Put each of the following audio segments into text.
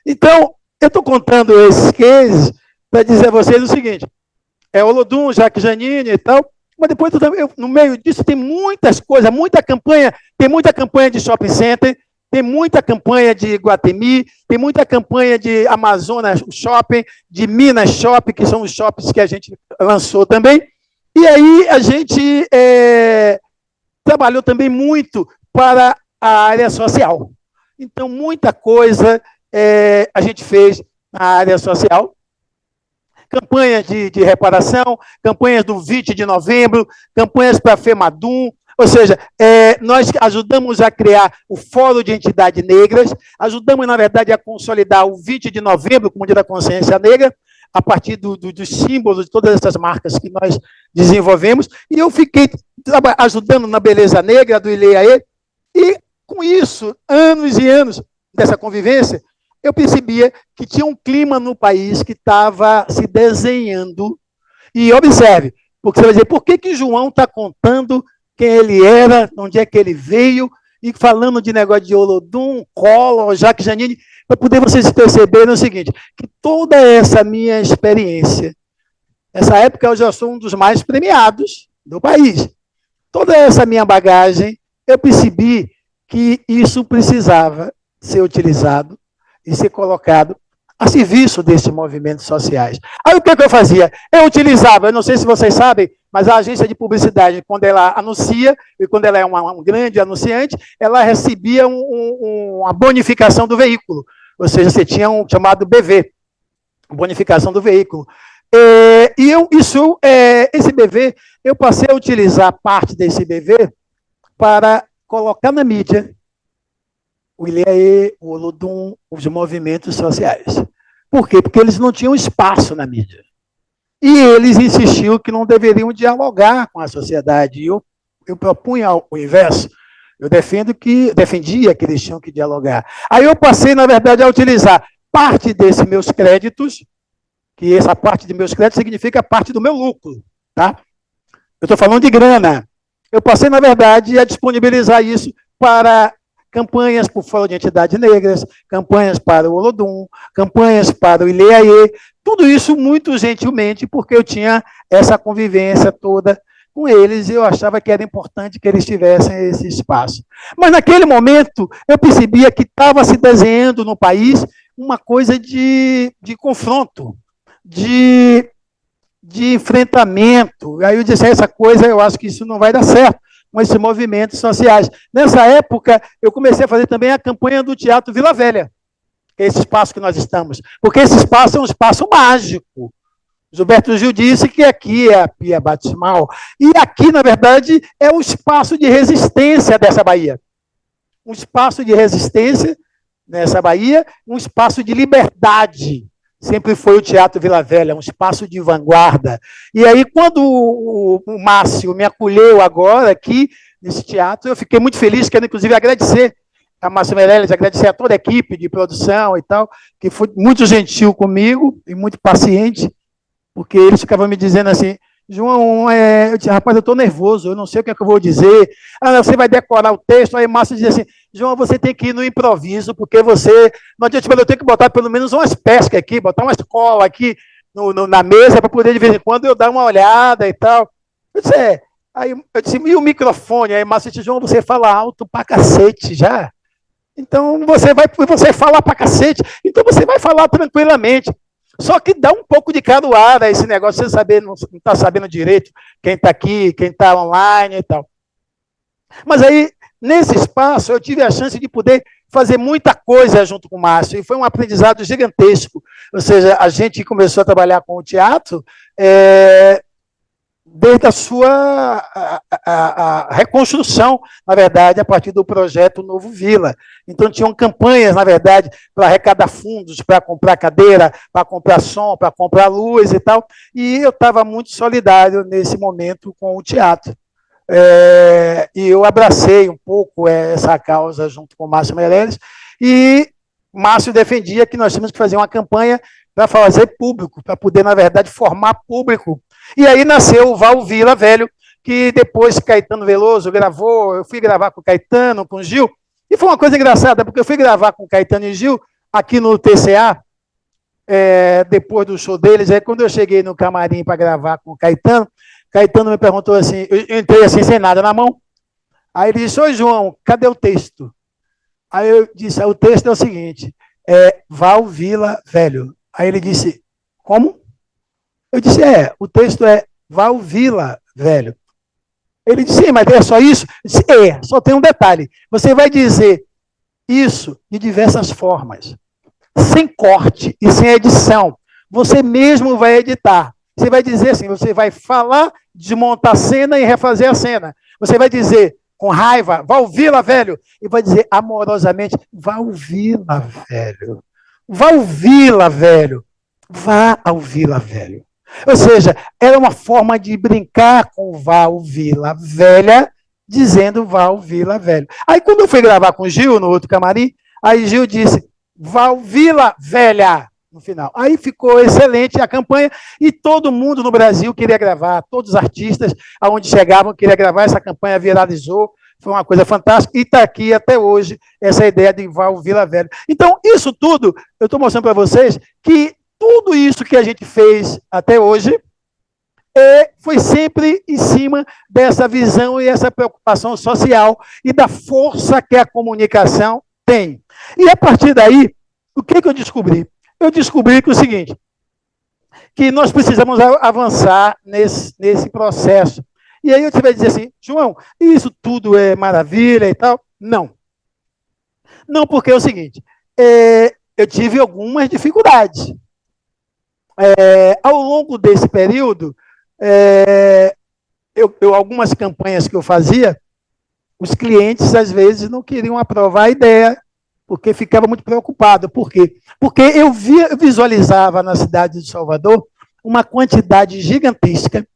Então, eu estou contando esses cases para dizer a vocês o seguinte, Olodum, Jacques Janine e tal, mas depois, no meio disso, tem muitas coisas, tem muita campanha de shopping center, tem muita campanha de Iguatemi, tem muita campanha de Amazonas Shopping, de Minas Shopping, que são os shoppings que a gente lançou também. E aí a gente trabalhou também muito para a área social. Então, muita coisa a gente fez na área social. Campanhas de reparação, campanhas do 20 de novembro, campanhas para a FEMADUM, ou seja, nós ajudamos a criar o Fórum de Entidades Negras, ajudamos, na verdade, a consolidar o 20 de novembro como Dia da Consciência Negra, a partir dos símbolos de todas essas marcas que nós desenvolvemos, e eu fiquei ajudando na Beleza Negra, do Ileaê, e com isso, anos e anos dessa convivência, eu percebia que tinha um clima no país que estava se desenhando. E observe, porque você vai dizer, por que João está contando quem ele era, onde é que ele veio, e falando de negócio de Olodum, Collor, Jacques Janine, para poder vocês perceberem o seguinte, que toda essa minha experiência, nessa época eu já sou um dos mais premiados do país, toda essa minha bagagem, eu percebi que isso precisava ser utilizado e ser colocado a serviço desses movimentos sociais. Aí o que eu fazia? Eu utilizava, eu não sei se vocês sabem, mas a agência de publicidade, quando ela anuncia, e quando ela é uma grande anunciante, ela recebia uma bonificação do veículo, ou seja, você tinha um chamado BV, bonificação do veículo. Esse BV, eu passei a utilizar parte desse BV para colocar na mídia o Ileaê, o Olodum, os movimentos sociais. Por quê? Porque eles não tinham espaço na mídia. E eles insistiam que não deveriam dialogar com a sociedade. E eu propunha o inverso. Eu defendia que eles tinham que dialogar. Aí eu passei, na verdade, a utilizar parte desses meus créditos, que essa parte de meus créditos significa parte do meu lucro. Tá? Eu estou falando de grana. Eu passei, na verdade, a disponibilizar isso para campanhas por Fórum de Entidades Negras, campanhas para o Olodum, campanhas para o Ileaê, tudo isso muito gentilmente, porque eu tinha essa convivência toda com eles e eu achava que era importante que eles tivessem esse espaço. Mas naquele momento eu percebia que estava se desenhando no país uma coisa de confronto, de enfrentamento. Aí eu disse, essa coisa eu acho que isso não vai dar certo com esses movimentos sociais. Nessa época, eu comecei a fazer também a campanha do Teatro Vila Velha, que é esse espaço que nós estamos, porque esse espaço é um espaço mágico. Gilberto Gil disse que aqui é a Pia Batismal, e aqui, na verdade, é o espaço de resistência dessa Bahia. Um espaço de resistência nessa Bahia, um espaço de liberdade. Sempre foi o Teatro Vila Velha, um espaço de vanguarda. E aí, quando o Márcio me acolheu agora aqui, nesse teatro, eu fiquei muito feliz, quero inclusive agradecer a Márcio Meirelles, agradecer a toda a equipe de produção e tal, que foi muito gentil comigo e muito paciente, porque eles ficavam me dizendo assim, João, eu disse, rapaz, eu estou nervoso, eu não sei o que é que eu vou dizer. Você vai decorar o texto, aí Márcio dizia assim, João, você tem que ir no improviso, porque você, não adianta, eu tenho que botar pelo menos umas pescas aqui, botar uma escola aqui na mesa, para poder, de vez em quando, eu dar uma olhada e tal. Eu disse, Aí eu disse, e o microfone? Aí Márcio disse, João, você fala alto pra cacete já. Então, você fala pra cacete, então você vai falar tranquilamente. Só que dá um pouco de caruara esse negócio, você saber, não está sabendo direito quem está aqui, quem está online e tal. Mas aí, nesse espaço, eu tive a chance de poder fazer muita coisa junto com o Márcio, e foi um aprendizado gigantesco. Ou seja, a gente começou a trabalhar com o teatro desde a sua a reconstrução, na verdade, a partir do projeto Novo Vila. Então, tinham campanhas, na verdade, para arrecadar fundos, para comprar cadeira, para comprar som, para comprar luz e tal, e eu estava muito solidário nesse momento com o teatro. E eu abracei um pouco essa causa junto com o Márcio Meirelles, e Márcio defendia que nós tínhamos que fazer uma campanha para fazer público, para poder, na verdade, formar público. E aí nasceu o Val Vila Velho, que depois Caetano Veloso gravou, eu fui gravar com o Caetano, com o Gil, e foi uma coisa engraçada, porque eu fui gravar com o Caetano e o Gil, aqui no TCA, depois do show deles, quando eu cheguei no camarim para gravar com o Caetano, Caetano me perguntou assim, eu entrei assim, sem nada na mão, aí ele disse, oi, João, cadê o texto? Aí eu disse, o texto é o seguinte, Val Vila Velho. Aí ele disse, como? Eu disse, o texto é Val Vila Velho. Ele disse, sim, mas é só isso? Eu disse, só tem um detalhe. Você vai dizer isso de diversas formas, sem corte e sem edição. Você mesmo vai editar. Você vai dizer assim, você vai falar, desmontar a cena e refazer a cena. Você vai dizer com raiva, Val Vila Velho, e vai dizer amorosamente, Val Vila Velho. Val Vila Velho. Vá ao Vila Velho. Ou seja, era uma forma de brincar com Val Vila Velha, dizendo Val Vila Velho. Aí quando eu fui gravar com o Gil, no outro camarim, aí Gil disse, Val Vila Velha, no final. Aí ficou excelente a campanha e todo mundo no Brasil queria gravar, todos os artistas aonde chegavam queriam gravar, essa campanha viralizou, foi uma coisa fantástica e está aqui até hoje essa ideia de Val Vila Velho. Então, isso tudo, eu estou mostrando para vocês que tudo isso que a gente fez até hoje foi sempre em cima dessa visão e essa preocupação social e da força que a comunicação tem. E a partir daí, o que eu descobri? Eu descobri que o seguinte, que nós precisamos avançar nesse processo. E aí eu tive a dizer assim, João, isso tudo é maravilha e tal? Não. Não, porque é o seguinte, eu tive algumas dificuldades. Ao longo desse período, algumas campanhas que eu fazia, os clientes, às vezes, não queriam aprovar a ideia, porque ficava muito preocupado. Por quê? Porque eu visualizava na cidade de Salvador uma quantidade gigantesca,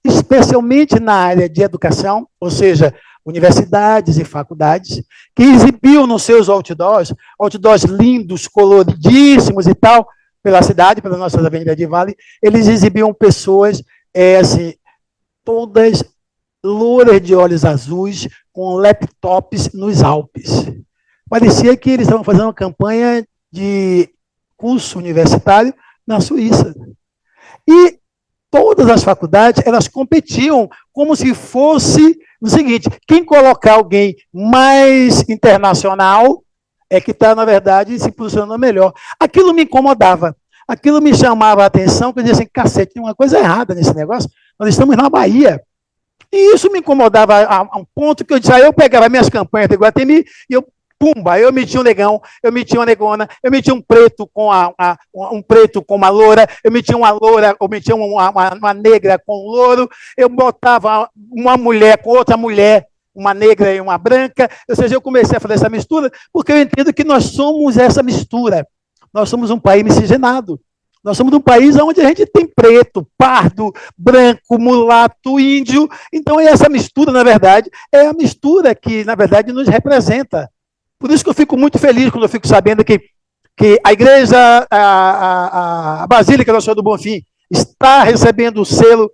especialmente na área de educação, ou seja, universidades e faculdades, que exibiam nos seus outdoors lindos, coloridíssimos e tal, pela cidade, pelas nossas avenidas de Vale, eles exibiam pessoas, assim, todas louras de olhos azuis, com laptops nos Alpes. Parecia que eles estavam fazendo uma campanha de curso universitário na Suíça. E todas as faculdades, elas competiam como se fosse o seguinte, quem colocar alguém mais internacional é que está, na verdade, se posicionando melhor. Aquilo me incomodava, aquilo me chamava a atenção, que eu dizia assim, cacete, tem uma coisa errada nesse negócio, nós estamos na Bahia. E isso me incomodava a um ponto que eu disse, eu pegava minhas campanhas de Iguatemi e pumba, eu metia um negão, eu metia uma negona, eu metia um preto com um preto com uma loura, eu metia uma loura, eu metia uma negra com um louro, eu botava uma mulher com outra mulher, uma negra e uma branca, ou seja, eu comecei a fazer essa mistura, porque eu entendo que nós somos essa mistura, nós somos um país miscigenado, nós somos um país onde a gente tem preto, pardo, branco, mulato, índio, então essa mistura, na verdade, é a mistura que, na verdade, nos representa. Por isso que eu fico muito feliz quando eu fico sabendo que a igreja, a Basílica Nossa Senhora do Bonfim, está recebendo o selo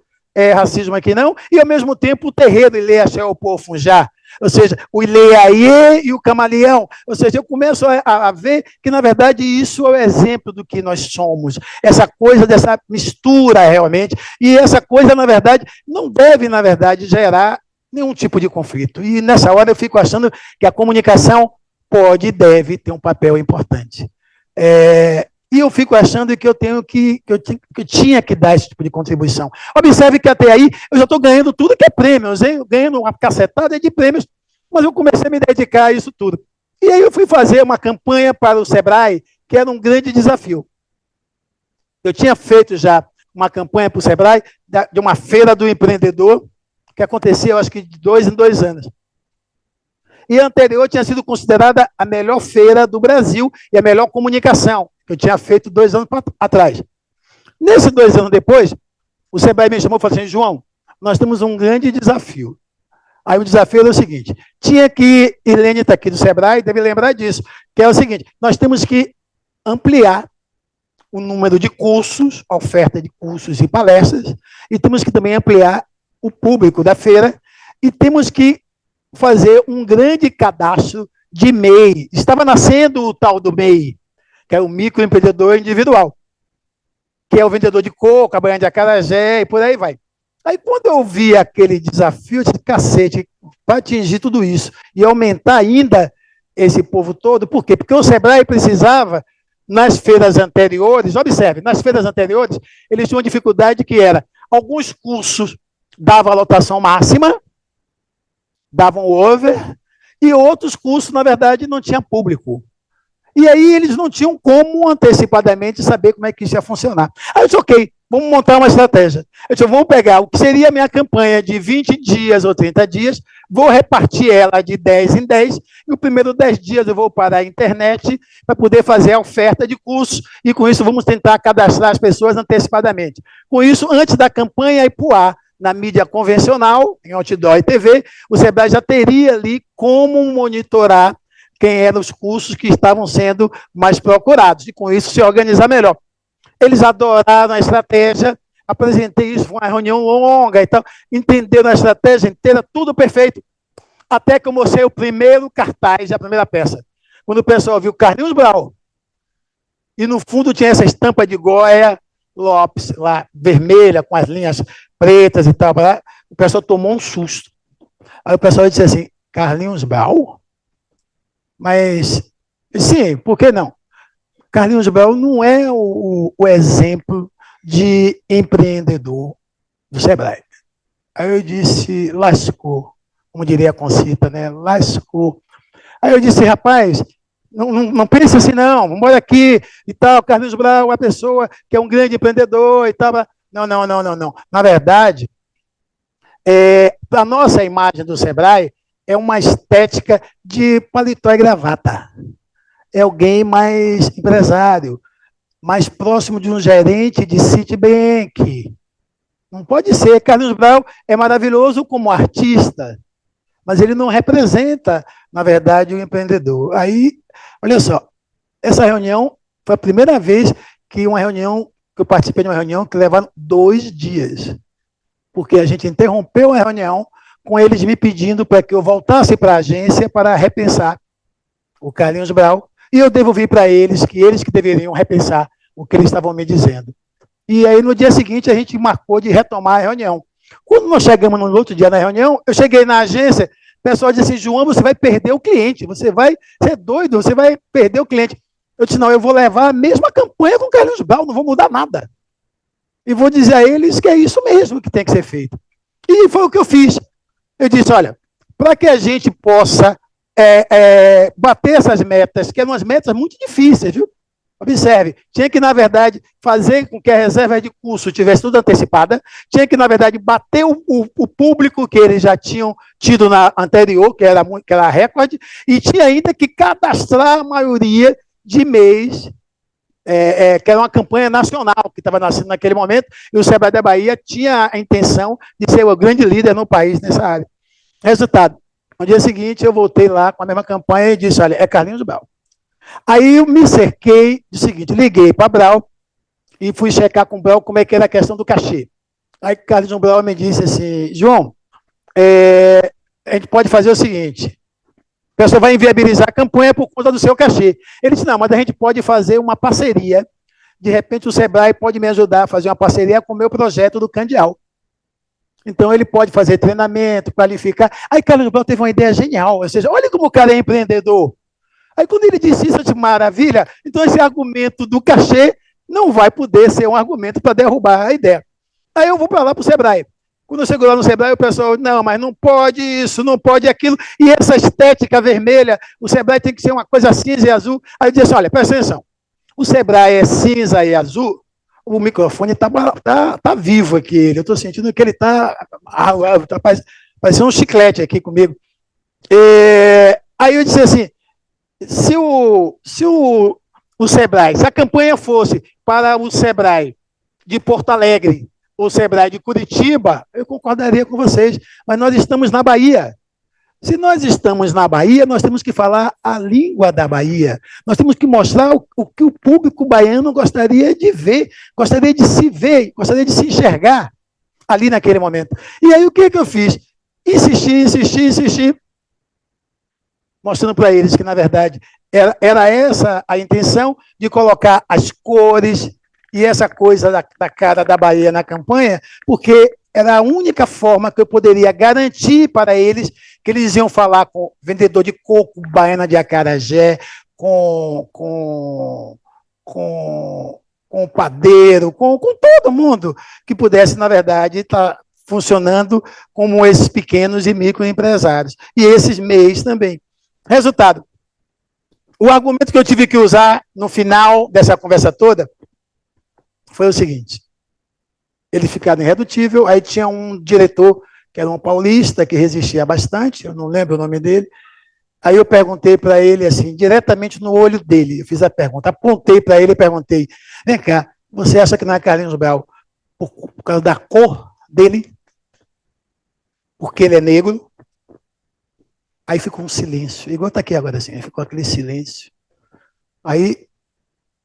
racismo aqui não, e ao mesmo tempo o terreiro Ilê Axé Opô Funjá, ou seja, o Ilê Aie e o Camaleão, ou seja, eu começo a ver que, na verdade, isso é o exemplo do que nós somos, essa coisa dessa mistura realmente, e essa coisa, na verdade, não deve, na verdade, gerar nenhum tipo de conflito. E nessa hora eu fico achando que a comunicação pode e deve ter um papel importante. E eu fico achando que eu tinha que dar esse tipo de contribuição. Observe que até aí eu já estou ganhando tudo que é prêmios, hein? Ganhando uma cacetada de prêmios, mas eu comecei a me dedicar a isso tudo. E aí eu fui fazer uma campanha para o Sebrae, que era um grande desafio. Eu tinha feito já uma campanha para o Sebrae, de uma feira do empreendedor, que acontecia, eu acho que de 2 em 2 anos. E a anterior tinha sido considerada a melhor feira do Brasil e a melhor comunicação, que eu tinha feito 2 anos atrás. Nesses 2 anos depois, o Sebrae me chamou e falou assim, João, nós temos um grande desafio. Aí o desafio era o seguinte, tinha que, Helene está aqui do Sebrae, deve lembrar disso, que é o seguinte, nós temos que ampliar o número de cursos, a oferta de cursos e palestras, e temos que também ampliar o público da feira, e temos que fazer um grande cadastro de MEI. Estava nascendo o tal do MEI, que é o microempreendedor individual, que é o vendedor de coco, a banha de acarajé e por aí vai. Aí, quando eu vi aquele desafio, eu disse, cacete, para atingir tudo isso e aumentar ainda esse povo todo, por quê? Porque o Sebrae precisava, nas feiras anteriores, observe, nas feiras anteriores, eles tinham uma dificuldade que era, alguns cursos davam a lotação máxima, davam over, e outros cursos, na verdade, não tinham público. E aí eles não tinham como antecipadamente saber como é que isso ia funcionar. Aí eu disse, ok, vamos montar uma estratégia. Eu disse, vamos pegar o que seria a minha campanha de 20 dias ou 30 dias, vou repartir ela de 10 em 10, e o primeiro 10 dias eu vou para a internet para poder fazer a oferta de cursos, e com isso vamos tentar cadastrar as pessoas antecipadamente. Com isso, antes da campanha ir para o ar, na mídia convencional, em outdoor e TV, o Sebrae já teria ali como monitorar quem eram os cursos que estavam sendo mais procurados, e com isso se organizar melhor. Eles adoraram a estratégia, apresentei isso, foi uma reunião longa e tal, entenderam a estratégia inteira, tudo perfeito, até que eu mostrei o primeiro cartaz, a primeira peça. Quando o pessoal viu Carlinhos Brau, e no fundo tinha essa estampa de Goya Lopes, lá, vermelha, com as linhas pretas e tal, o pessoal tomou um susto. Aí o pessoal disse assim, Carlinhos Brau? Mas, sim, por que não? Carlinhos Brau não é o exemplo de empreendedor do Sebrae. Aí eu disse, lascou, como diria a Concita, né? Lascou. Aí eu disse, rapaz, não pense assim, não, vamos embora aqui e tal, Carlinhos Brau é uma pessoa que é um grande empreendedor e tal. Não. Na verdade, a nossa imagem do Sebrae é uma estética de paletó e gravata. É alguém mais empresário, mais próximo de um gerente de Citibank. Não pode ser. Carlinhos Brau é maravilhoso como artista, mas ele não representa, na verdade, o empreendedor. Aí, olha só, essa reunião foi a primeira vez que eu participei de uma reunião que levaram 2 dias, porque a gente interrompeu a reunião com eles me pedindo para que eu voltasse para a agência para repensar o Carlinhos Brau, e eu devolvi para eles que deveriam repensar o que eles estavam me dizendo. E aí, no dia seguinte, a gente marcou de retomar a reunião. Quando nós chegamos no outro dia na reunião, eu cheguei na agência, o pessoal disse assim, João, você vai perder o cliente, você é doido, você vai perder o cliente. Eu disse, não, eu vou levar a mesma campanha com o Carlinhos Brau, não vou mudar nada. E vou dizer a eles que é isso mesmo que tem que ser feito. E foi o que eu fiz. Eu disse, olha, para que a gente possa bater essas metas, que eram umas metas muito difíceis, viu? Observe, tinha que, na verdade, fazer com que a reserva de curso tivesse tudo antecipada, tinha que, na verdade, bater o público que eles já tinham tido na anterior, que era recorde, e tinha ainda que cadastrar a maioria de mês, que era uma campanha nacional que estava nascendo naquele momento, e o Sebrae da Bahia tinha a intenção de ser o grande líder no país nessa área. Resultado, no dia seguinte eu voltei lá com a mesma campanha e disse, olha, é Carlinhos Brau. Aí eu me cerquei do seguinte, liguei para Brau e fui checar com o Brau como é que era a questão do cachê. Aí Carlinhos Brau me disse assim, João, a gente pode fazer o seguinte, o pessoal vai inviabilizar a campanha por conta do seu cachê. Ele disse, não, mas a gente pode fazer uma parceria, de repente o Sebrae pode me ajudar a fazer uma parceria com o meu projeto do Candial. Então, ele pode fazer treinamento, qualificar. Aí, Carlinhos Brau teve uma ideia genial. Ou seja, olha como o cara é empreendedor. Aí, quando ele disse isso, eu disse, maravilha. Então, esse argumento do cachê não vai poder ser um argumento para derrubar a ideia. Aí, eu vou para lá para o Sebrae. Quando eu chego lá no Sebrae, o pessoal, não, mas não pode isso, não pode aquilo. E essa estética vermelha, o Sebrae tem que ser uma coisa cinza e azul. Aí, eu disse assim, olha, presta atenção. O Sebrae é cinza e azul, o microfone tá vivo aqui. Eu estou sentindo que ele está parecendo um chiclete aqui comigo. Aí eu disse assim, se o Sebrae, se a campanha fosse para o Sebrae de Porto Alegre, ou Sebrae de Curitiba, eu concordaria com vocês, mas nós estamos na Bahia. Se nós estamos na Bahia, nós temos que falar a língua da Bahia. Nós temos que mostrar o que o público baiano gostaria de ver, gostaria de se ver, gostaria de se enxergar ali naquele momento. E aí o que eu fiz? Insisti, mostrando para eles que, na verdade, Era essa a intenção de colocar as cores e essa coisa da cara da Bahia na campanha, porque era a única forma que eu poderia garantir para eles que eles iam falar com vendedor de coco, baiana de acarajé, com padeiro, com todo mundo que pudesse, na verdade, estar funcionando como esses pequenos e microempresários. E esses MEIs também. Resultado, o argumento que eu tive que usar no final dessa conversa toda foi o seguinte: ele ficava irredutível, aí tinha um diretor, que era um paulista, que resistia bastante, eu não lembro o nome dele. Aí eu perguntei para ele, assim, diretamente no olho dele, eu fiz a pergunta, apontei para ele e perguntei: vem cá, você acha que não é Carlinhos Brau por causa da cor dele? Porque ele é negro? Aí ficou um silêncio, igual está aqui agora, assim, ficou aquele silêncio. Aí,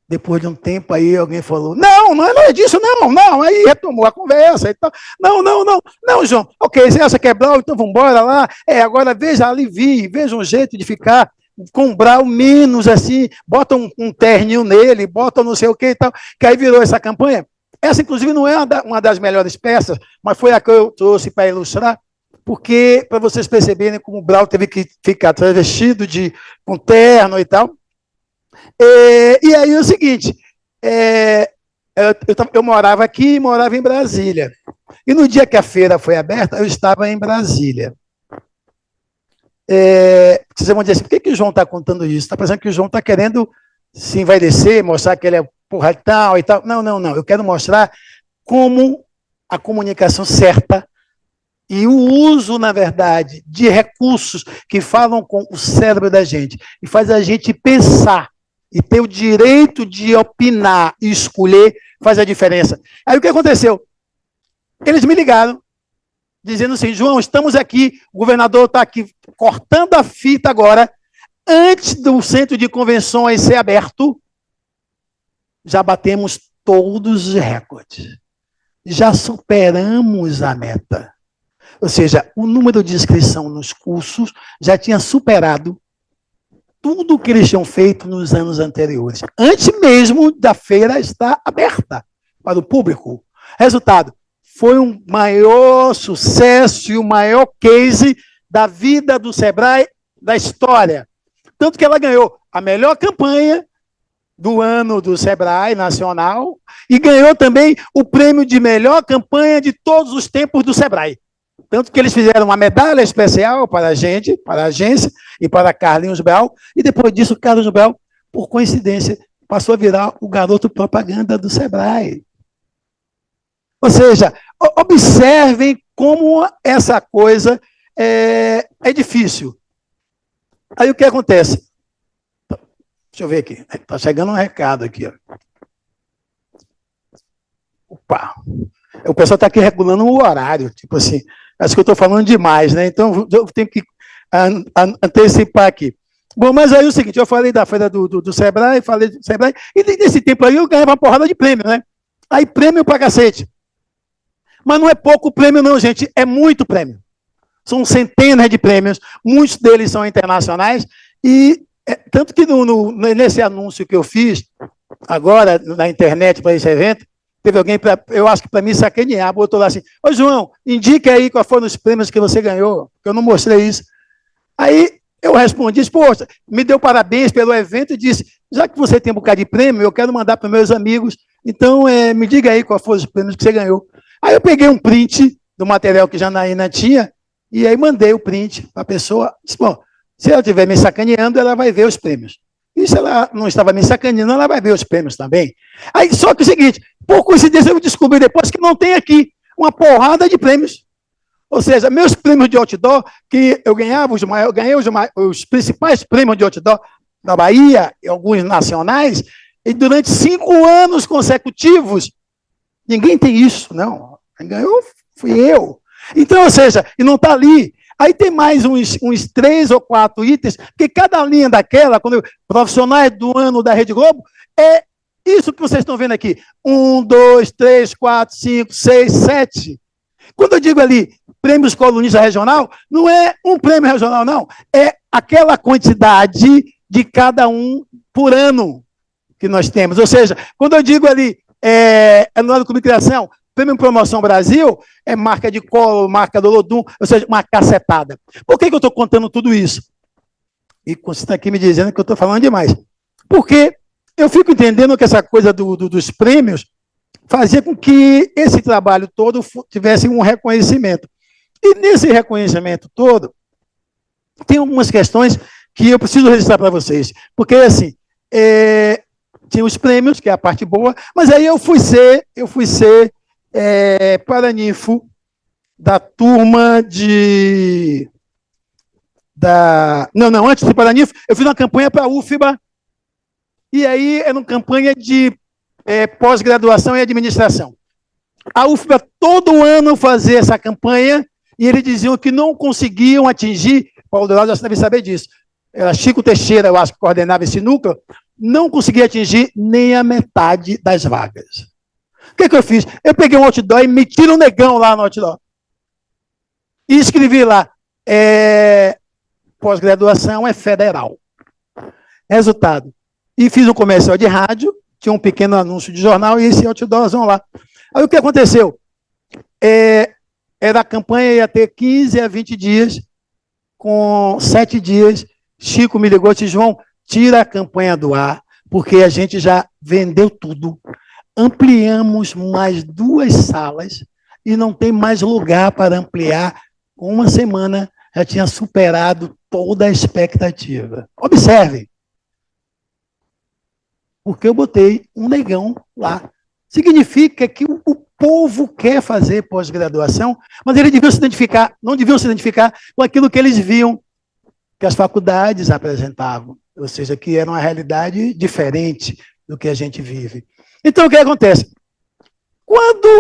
depois de um tempo, aí alguém falou: não é disso, não. Aí retomou a conversa e tal. Não, João. Ok, você acha que é Brau, então vamos embora lá. Agora veja, alivie, veja um jeito de ficar com o Brau menos assim, bota um terninho nele, bota não sei o que e tal, que aí virou essa campanha. Essa, inclusive, não é uma das melhores peças, mas foi a que eu trouxe para ilustrar, porque, para vocês perceberem como o Brau teve que ficar travestido com terno e tal. E aí é o seguinte, eu morava aqui e morava em Brasília. E no dia que a feira foi aberta, eu estava em Brasília. Vocês vão dizer assim: por que o João está contando isso? Está pensando que o João está querendo se envaidecer, mostrar que ele é porratão e tal. Não. Eu quero mostrar como a comunicação certa e o uso, na verdade, de recursos que falam com o cérebro da gente e faz a gente pensar e ter o direito de opinar e escolher, faz a diferença. Aí o que aconteceu? Eles me ligaram, dizendo assim: João, estamos aqui, o governador está aqui cortando a fita agora, antes do centro de convenções ser aberto, já batemos todos os recordes. Já superamos a meta. Ou seja, o número de inscrição nos cursos já tinha superado tudo o que eles tinham feito nos anos anteriores, antes mesmo da feira estar aberta para o público. Resultado, foi um maior sucesso e o maior case da vida do Sebrae, da história. Tanto que ela ganhou a melhor campanha do ano do Sebrae Nacional e ganhou também o prêmio de melhor campanha de todos os tempos do Sebrae. Tanto que eles fizeram uma medalha especial para a gente, para a agência e para Carlinhos Brau, e depois disso, Carlinhos Brau, por coincidência, passou a virar o garoto propaganda do Sebrae. Ou seja, observem como essa coisa é difícil. Aí o que acontece? Deixa eu ver aqui. Está chegando um recado aqui. Ó. Opa! O pessoal está aqui regulando o horário. Tipo assim, acho que eu estou falando demais, né? Então, eu tenho que antecipar aqui. Bom, mas aí é o seguinte, eu falei da feira do Sebrae, falei do Sebrae, e nesse tempo aí eu ganhava uma porrada de prêmio, né? Aí prêmio pra cacete. Mas não é pouco prêmio não, gente, é muito prêmio. São centenas de prêmios, muitos deles são internacionais, e tanto que nesse anúncio que eu fiz, agora, na internet para esse evento, teve alguém, eu acho que para me sacanear, botou lá assim: ô João, indique aí quais foram os prêmios que você ganhou, que eu não mostrei isso. Aí eu respondi: poxa, me deu parabéns pelo evento e disse: já que você tem um bocado de prêmio, eu quero mandar para meus amigos, então me diga aí quais foram os prêmios que você ganhou. Aí eu peguei um print do material que Janaína tinha, e aí mandei o print para a pessoa. Disse: bom, se ela estiver me sacaneando, ela vai ver os prêmios. E se ela não estava me sacaneando, ela vai ver os prêmios também. Aí, só que é o seguinte, por coincidência, eu descobri depois que não tem aqui uma porrada de prêmios. Ou seja, meus prêmios de outdoor, que eu ganhava, eu ganhei os principais prêmios de outdoor da Bahia, e alguns nacionais, e durante 5 anos consecutivos, ninguém tem isso, não. Quem ganhou fui eu. Então, ou seja, e não está ali. Aí tem mais uns 3 ou 4 itens, porque cada linha daquela, quando profissionais do ano da Rede Globo, é isso que vocês estão vendo aqui. 1, 2, 3, 4, 5, 6, 7. Quando eu digo ali prêmios colunista regional, não é um prêmio regional, não. É aquela quantidade de cada um por ano que nós temos. Ou seja, quando eu digo ali, anual de comunicação, Prêmio Promoção Brasil, é marca de colo, marca do Olodum, ou seja, uma cacetada. Por que eu estou contando tudo isso? E você está aqui me dizendo que eu estou falando demais. Porque eu fico entendendo que essa coisa dos prêmios fazia com que esse trabalho todo tivesse um reconhecimento. E nesse reconhecimento todo, tem algumas questões que eu preciso registrar para vocês. Porque, assim, tinha os prêmios, que é a parte boa, mas aí eu fui ser paraninfo da turma de... Não, antes de paraninfo, eu fiz uma campanha para a UFBA, e aí era uma campanha de pós-graduação em administração. A UFBA todo ano fazia essa campanha, e eles diziam que não conseguiam atingir, Paulo Dourado já deve saber disso, era Chico Teixeira, eu acho que coordenava esse núcleo, não conseguia atingir nem a metade das vagas. O que eu fiz? Eu peguei um outdoor e meti um negão lá no outdoor. E escrevi lá, pós-graduação é federal. Resultado. E fiz um comercial de rádio, tinha um pequeno anúncio de jornal, e esse outdoorzão lá. Aí o que aconteceu? A campanha ia ter 15 a 20 dias, com 7 dias, Chico me ligou e disse, João, tira a campanha do ar, porque a gente já vendeu tudo, ampliamos mais 2 salas, e não tem mais lugar para ampliar. Com uma semana, já tinha superado toda a expectativa. Observe, porque eu botei um negão lá. Significa que o povo quer fazer pós-graduação, mas eles não deviam se identificar com aquilo que eles viam que as faculdades apresentavam, ou seja, que era uma realidade diferente do que a gente vive. Então, o que acontece?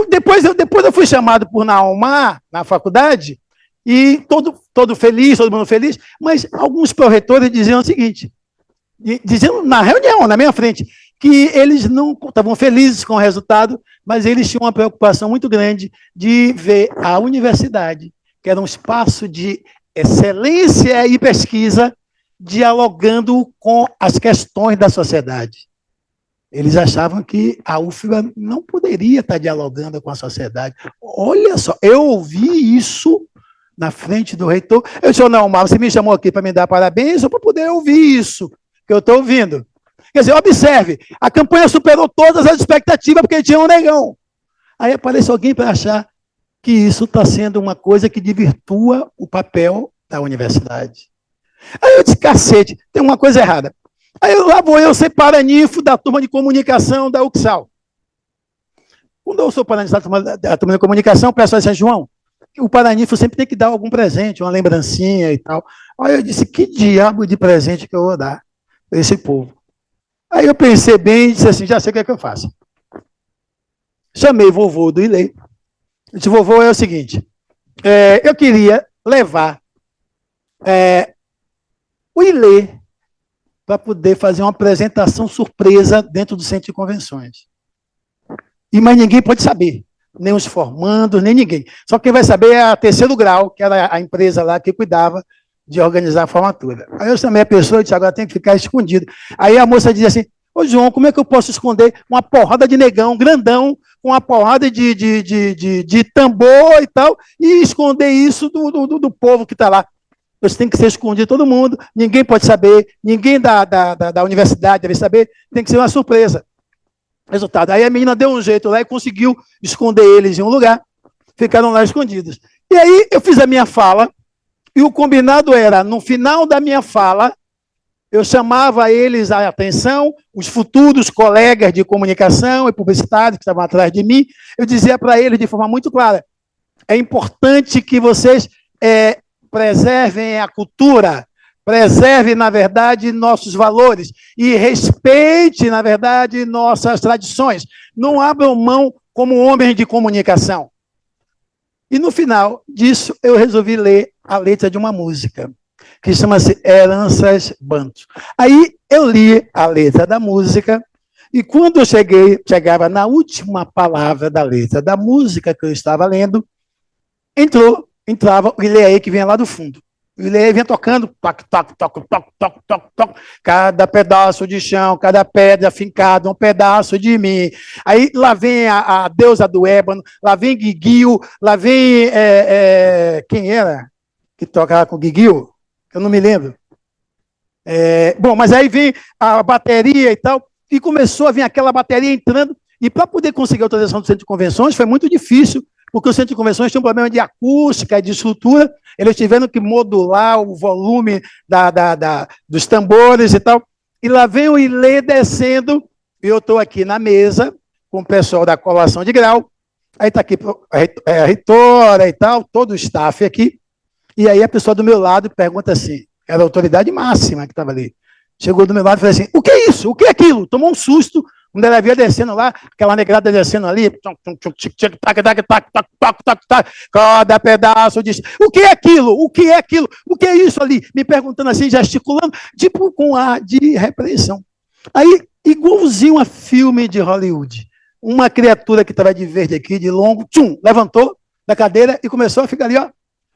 Depois eu fui chamado por Naumar, na faculdade, e todo feliz, todo mundo feliz, mas alguns pró-reitores diziam o seguinte, dizendo na reunião, na minha frente, que eles não estavam felizes com o resultado, mas eles tinham uma preocupação muito grande de ver a universidade, que era um espaço de excelência e pesquisa, dialogando com as questões da sociedade. Eles achavam que a UFBA não poderia estar dialogando com a sociedade. Olha só, eu ouvi isso na frente do reitor. Eu disse, não, Mar, você me chamou aqui para me dar parabéns ou para poder ouvir isso que eu estou ouvindo? Quer dizer, observe, a campanha superou todas as expectativas porque tinha um negão. Aí aparece alguém para achar que isso está sendo uma coisa que desvirtua o papel da universidade. Aí eu disse, cacete, tem uma coisa errada. Aí lá vou eu ser paraninfo da turma de comunicação da UXAL. Quando eu sou paraninfo da turma de comunicação, o pessoal disse, João, o paraninfo sempre tem que dar algum presente, uma lembrancinha e tal. Aí eu disse, que diabo de presente que eu vou dar para esse povo? Aí eu pensei bem e disse assim, já sei o que é que eu faço. Chamei o vovô do Ilê. Eu disse, vovô, é o seguinte, eu queria levar o Ilê para poder fazer uma apresentação surpresa dentro do centro de convenções. E mais ninguém pode saber, nem os formandos, nem ninguém. Só quem vai saber é a Terceiro Grau, que era a empresa lá que cuidava de organizar a formatura. Aí eu chamei a pessoa e disse, agora tem que ficar escondido. Aí a moça dizia assim, ô João, como é que eu posso esconder uma porrada de negão, grandão, com uma porrada de tambor e tal, e esconder isso do povo que está lá? Você tem que ser escondido todo mundo, ninguém pode saber, ninguém da universidade deve saber, tem que ser uma surpresa. Resultado, aí a menina deu um jeito lá e conseguiu esconder eles em um lugar, ficaram lá escondidos. E aí eu fiz a minha fala, e o combinado era, no final da minha fala, eu chamava eles a atenção, os futuros colegas de comunicação e publicidade que estavam atrás de mim, eu dizia para eles de forma muito clara, é importante que vocês preservem a cultura, preservem, na verdade, nossos valores e respeite, na verdade, nossas tradições. Não abram mão como homens de comunicação. E no final disso, eu resolvi ler a letra de uma música, que chama-se Heranças Banto. Aí eu li a letra da música, e quando eu chegava na última palavra da letra da música que eu estava lendo, entrava o Ilê aí que vinha lá do fundo. E ele vinha tocando, toc, toc, toc, toc, toc, toc, toc, cada pedaço de chão, cada pedra fincada, um pedaço de mim. Aí lá vem a deusa do ébano, lá vem Guiguio, lá vem. Quem era que tocava com Guiguio? Eu não me lembro. Bom, mas aí vem a bateria e tal, e começou a vir aquela bateria entrando, e para poder conseguir a autorização do centro de convenções foi muito difícil, porque o centro de convenções tinha um problema de acústica, de estrutura, eles tiveram que modular o volume dos tambores e tal, e lá vem o Ilê descendo, e eu estou aqui na mesa, com o pessoal da colação de grau, aí está aqui a reitora e tal, todo o staff aqui, e aí a pessoa do meu lado pergunta assim, era a autoridade máxima que estava ali, chegou do meu lado e falou assim, o que é isso? O que é aquilo? Tomou um susto, quando ela via descendo lá, aquela negrada descendo ali, cada pedaço de... O que é aquilo? O que é aquilo? O que é isso ali? Me perguntando assim, gesticulando, tipo com ar de repreensão. Aí, igualzinho a filme de Hollywood, uma criatura que estava de verde aqui, de longo, levantou da cadeira e começou a ficar ali, ó,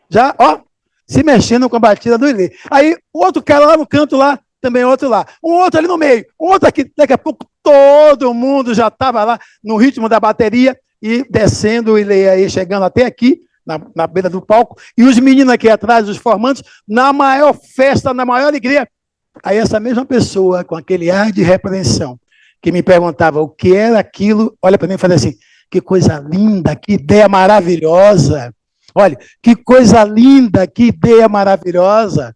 já, ó, se mexendo com a batida do Ilê. Aí, o outro cara lá no canto lá, também outro lá, um outro ali no meio, um outro aqui, daqui a pouco todo mundo já estava lá no ritmo da bateria e descendo o Ilê aí, chegando até aqui, na beira do palco, e os meninos aqui atrás, os formandos, na maior festa, na maior alegria. Aí essa mesma pessoa, com aquele ar de repreensão, que me perguntava o que era aquilo, olha para mim e fala assim, que coisa linda, que ideia maravilhosa. Olha, que coisa linda, que ideia maravilhosa.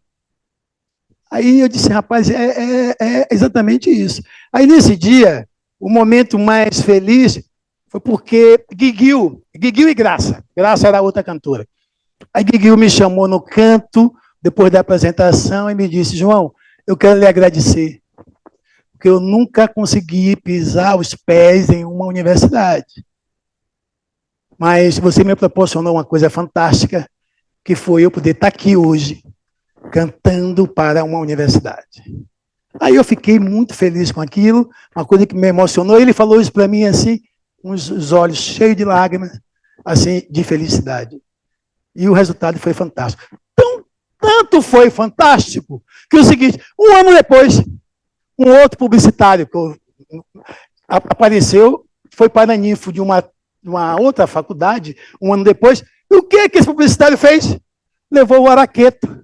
Aí eu disse, rapaz, é exatamente isso. Aí nesse dia, o momento mais feliz foi porque Guiguio e Graça era a outra cantora. Aí Guiguio me chamou no canto, depois da apresentação, e me disse, João, eu quero lhe agradecer, porque eu nunca consegui pisar os pés em uma universidade. Mas você me proporcionou uma coisa fantástica, que foi eu poder estar aqui hoje, cantando para uma universidade. Aí eu fiquei muito feliz com aquilo, uma coisa que me emocionou. Ele falou isso para mim assim, com os olhos cheios de lágrimas, assim, de felicidade. E o resultado foi fantástico. Tanto foi fantástico, que o seguinte, um ano depois, um outro publicitário que apareceu, foi paraninfo de uma outra faculdade, um ano depois, e o que esse publicitário fez? Levou o araqueto.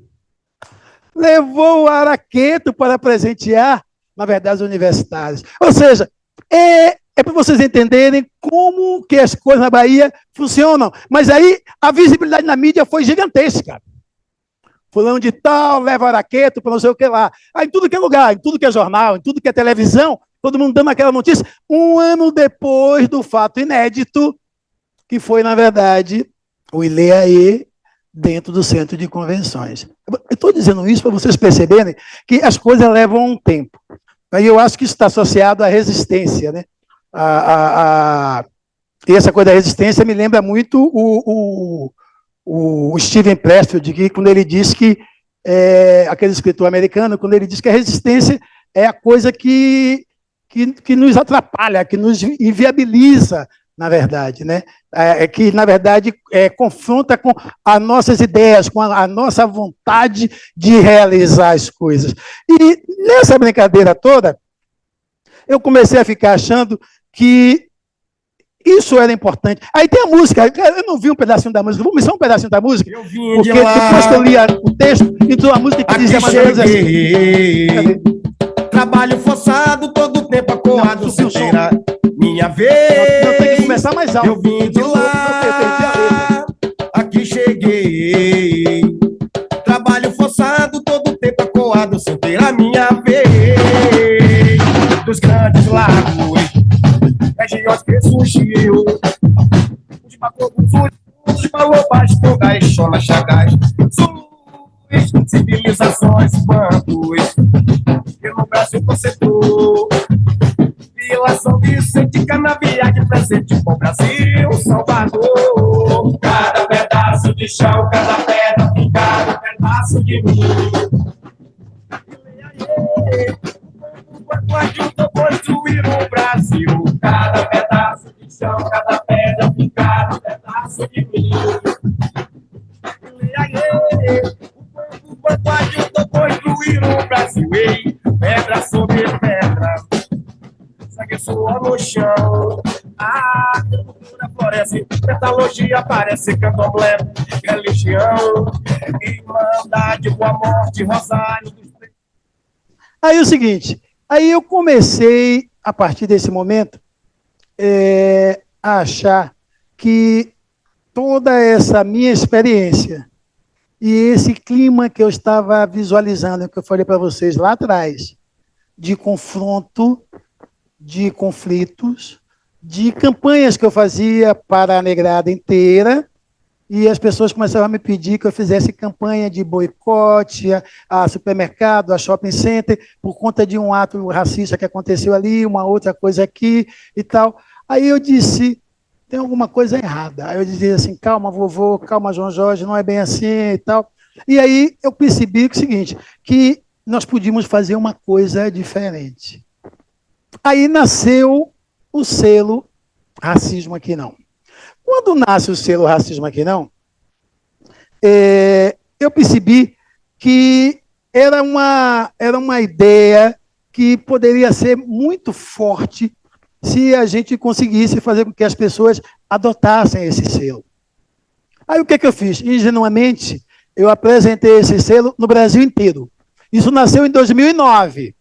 Levou o araqueto para presentear, na verdade, os universitários. Ou seja, é para vocês entenderem como que as coisas na Bahia funcionam. Mas aí a visibilidade na mídia foi gigantesca. Fulano de tal, leva araqueto para não sei o que lá. Aí em tudo que é lugar, em tudo que é jornal, em tudo que é televisão, todo mundo dando aquela notícia, um ano depois do fato inédito, que foi, na verdade, o Ilê dentro do centro de convenções. Eu estou dizendo isso para vocês perceberem que as coisas levam um tempo. Aí eu acho que isso está associado à resistência, né? E essa coisa da resistência me lembra muito o Steven Pressfield, que quando ele diz que, aquele escritor americano, quando ele diz que a resistência é a coisa que nos atrapalha, que nos inviabiliza, na verdade, né? Que, na verdade, confronta com as nossas ideias, com a nossa vontade de realizar as coisas. E nessa brincadeira toda, eu comecei a ficar achando que isso era importante. Aí tem a música, eu não vi um pedacinho da música, vamos ver só um pedacinho da música, eu vim porque de lá, depois que eu li o texto, entrou a música que dizia mais ou menos assim. Trabalho forçado, todo tempo acordado, sem ter a minha vez. Eu tenho que começar mais alto. Eu vim de lá, aqui cheguei. Trabalho forçado, todo tempo acordado, sem ter a minha vez. Dos grandes lagos, regiões que surgiu, os macocos, os malobas, togais, cholas, chagás, zulus, civilizações, bandos, que no Brasil concentrou. Vila São Vicente, Canavial, presente com o Brasil, Salvador. Cada pedaço de chão, cada pedra, cada pedaço de mim. Ajudou a construir o Brasil. Cada pedaço de chão, cada pedra, cada pedaço de mim. O povo suor no chão. A agricultura floresce, metalurgia parece candomblé, religião, irmandade, boa morte, rosário. Aí é o seguinte, aí eu comecei, a partir desse momento, a achar que toda essa minha experiência e esse clima que eu estava visualizando, que eu falei para vocês lá atrás, de confronto, de conflitos, de campanhas que eu fazia para a negrada inteira, e as pessoas começaram a me pedir que eu fizesse campanha de boicote a supermercado, a shopping center, por conta de um ato racista que aconteceu ali, uma outra coisa aqui e tal. Aí eu disse, tem alguma coisa errada. Aí eu dizia assim, calma, vovô, calma, João Jorge, não é bem assim e tal. E aí eu percebi o seguinte, que nós podíamos fazer uma coisa diferente. Aí nasceu o selo Racismo Aqui Não. Quando nasce o selo Racismo Aqui Não, eu percebi que era uma ideia que poderia ser muito forte se a gente conseguisse fazer com que as pessoas adotassem esse selo. Aí o que eu fiz? Ingenuamente, eu apresentei esse selo no Brasil inteiro. Isso nasceu em 2009.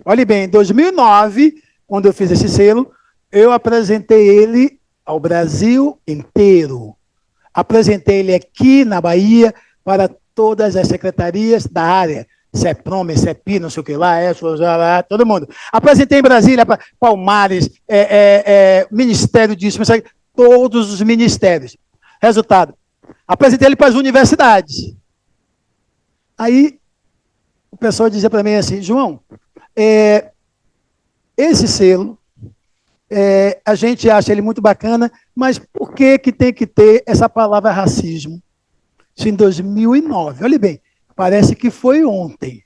Olhe bem, em 2009, quando eu fiz esse selo, eu apresentei ele ao Brasil inteiro. Apresentei ele aqui na Bahia para todas as secretarias da área, CEPROM, CEPI, não sei o que lá, todo mundo. Apresentei em Brasília para Palmares, Ministério disso, todos os ministérios. Resultado, apresentei ele para as universidades. Aí o pessoal dizia para mim assim, João, esse selo, a gente acha ele muito bacana, mas por que tem que ter essa palavra racismo? Isso em 2009. Olha bem, parece que foi ontem.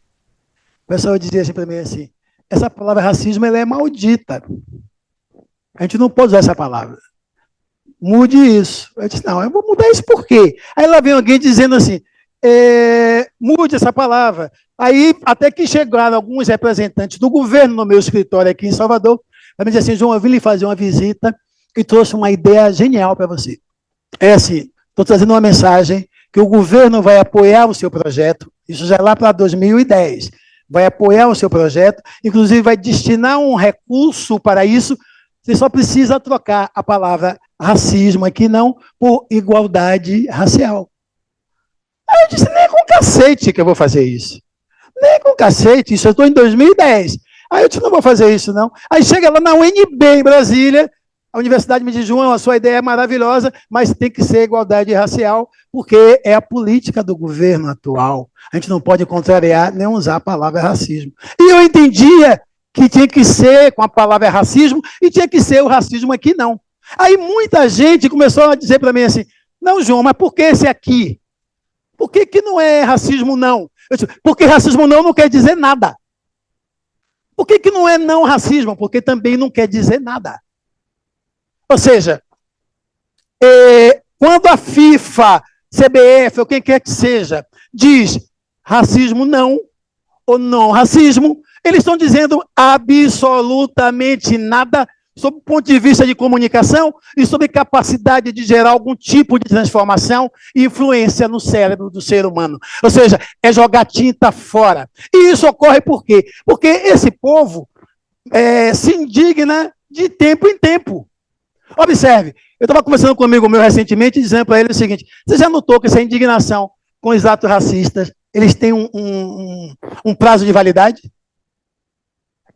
O pessoal dizia assim para mim assim, essa palavra racismo ela é maldita. A gente não pode usar essa palavra. Mude isso. Eu disse, não, eu vou mudar isso por quê? Aí lá vem alguém dizendo assim, mude essa palavra. Aí até que chegaram alguns representantes do governo no meu escritório aqui em Salvador, para me dizer assim, João, eu vim lhe fazer uma visita e trouxe uma ideia genial para você. É assim, estou trazendo uma mensagem que o governo vai apoiar o seu projeto, isso já é lá para 2010, vai apoiar o seu projeto, inclusive vai destinar um recurso para isso, você só precisa trocar a palavra racismo aqui não por igualdade racial. Aí eu disse, nem com cacete que eu vou fazer isso. Nem com cacete, isso eu estou em 2010. Aí eu disse, não vou fazer isso não. Aí chega lá na UNB em Brasília, a universidade me diz, João, a sua ideia é maravilhosa, mas tem que ser igualdade racial, porque é a política do governo atual. A gente não pode contrariar nem usar a palavra racismo. E eu entendia que tinha que ser com a palavra racismo e tinha que ser o racismo aqui não. Aí muita gente começou a dizer para mim assim, não, João, mas por que esse aqui? Por que não é racismo não? Eu disse, porque racismo não quer dizer nada. Por que não é não racismo? Porque também não quer dizer nada. Ou seja, quando a FIFA, CBF ou quem quer que seja, diz racismo não ou não racismo, eles estão dizendo absolutamente nada sob o ponto de vista de comunicação e sobre capacidade de gerar algum tipo de transformação e influência no cérebro do ser humano. Ou seja, é jogar tinta fora. E isso ocorre por quê? Porque esse povo se indigna de tempo em tempo. Observe, eu estava conversando com um amigo meu recentemente, dizendo para ele o seguinte, você já notou que essa indignação com os atos racistas, eles têm um prazo de validade?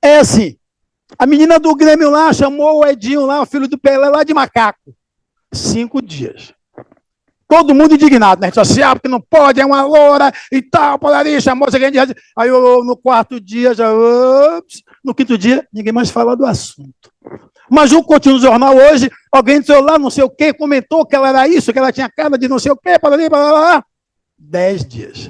É assim, a menina do Grêmio lá chamou o Edinho lá, o filho do Pelé lá de macaco. 5 dias. Todo mundo indignado na rede social, porque não pode, é uma loura e tal, polaria, chamou, aí no 4º dia, no 5º dia, ninguém mais fala do assunto. Mas o continua no jornal hoje, alguém disse lá, não sei o quê, comentou que ela era isso, que ela tinha cara de não sei o quê, 10 dias.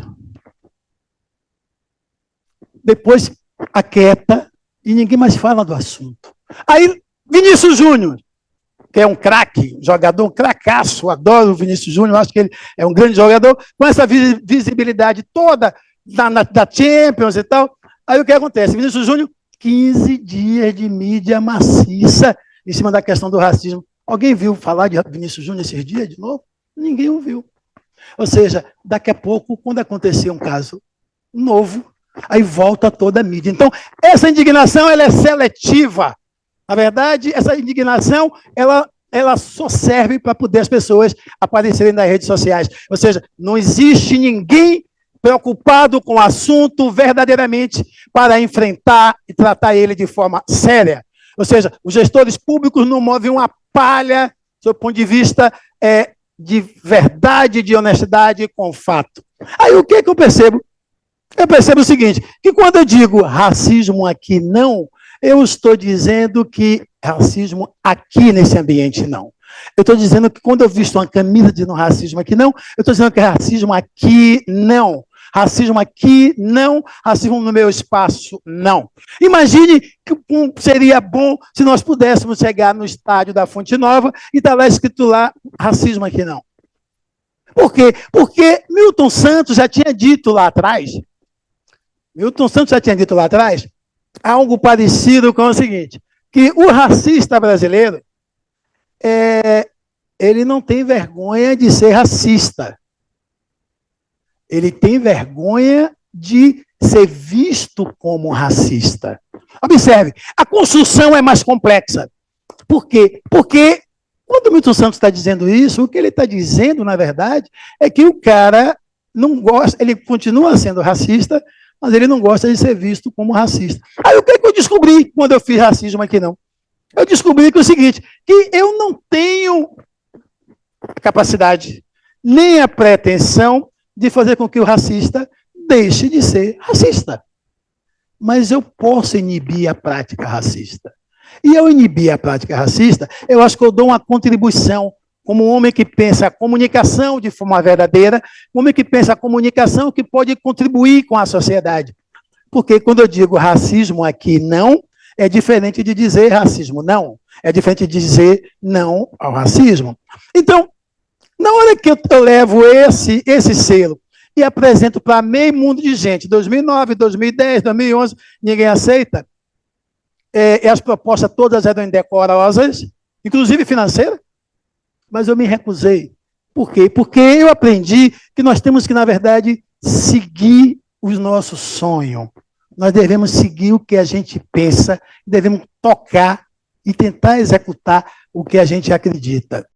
Depois aquieta e ninguém mais fala do assunto. Aí, Vinícius Júnior, que é um craque, jogador, um cracaço, adoro o Vinícius Júnior, acho que ele é um grande jogador, com essa visibilidade toda da Champions e tal. Aí o que acontece? Vinícius Júnior 15 dias de mídia maciça em cima da questão do racismo. Alguém viu falar de Vinícius Júnior esses dias de novo? Ninguém ouviu. Ou seja, daqui a pouco, quando acontecer um caso novo, aí volta toda a mídia. Então, essa indignação ela é seletiva. Na verdade, essa indignação ela só serve para poder as pessoas aparecerem nas redes sociais. Ou seja, não existe ninguém preocupado com o assunto verdadeiramente para enfrentar e tratar ele de forma séria. Ou seja, os gestores públicos não movem uma palha, do seu ponto de vista de verdade, de honestidade com fato. Aí o que é que eu percebo? Eu percebo o seguinte, que quando eu digo racismo aqui não, eu estou dizendo que racismo aqui nesse ambiente não. Eu estou dizendo que quando eu visto uma camisa de racismo aqui não, eu estou dizendo que racismo aqui não. Racismo aqui não, racismo no meu espaço não. Imagine que seria bom se nós pudéssemos chegar no estádio da Fonte Nova e estar lá escrito lá, racismo aqui não. Por quê? Porque Milton Santos já tinha dito lá atrás, algo parecido com o seguinte, que o racista brasileiro, ele não tem vergonha de ser racista. Ele tem vergonha de ser visto como racista. Observe, a construção é mais complexa. Por quê? Porque quando o Milton Santos está dizendo isso, o que ele está dizendo, na verdade, é que o cara não gosta, ele continua sendo racista, mas ele não gosta de ser visto como racista. Aí o que eu descobri quando eu fiz racismo aqui não? Eu descobri que é o seguinte, que eu não tenho a capacidade, nem a pretensão de fazer com que o racista deixe de ser racista. Mas eu posso inibir a prática racista. E ao inibir a prática racista, eu acho que eu dou uma contribuição como um homem que pensa a comunicação de forma verdadeira, um homem que pensa a comunicação que pode contribuir com a sociedade. Porque quando eu digo racismo aqui não, é diferente de dizer racismo não. É diferente de dizer não ao racismo. Então, na hora que eu levo esse selo e apresento para meio mundo de gente, 2009, 2010, 2011, ninguém aceita, e as propostas todas eram indecorosas, inclusive financeiras, mas eu me recusei. Por quê? Porque eu aprendi que nós temos que, na verdade, seguir o nosso sonho. Nós devemos seguir o que a gente pensa, devemos tocar e tentar executar o que a gente acredita.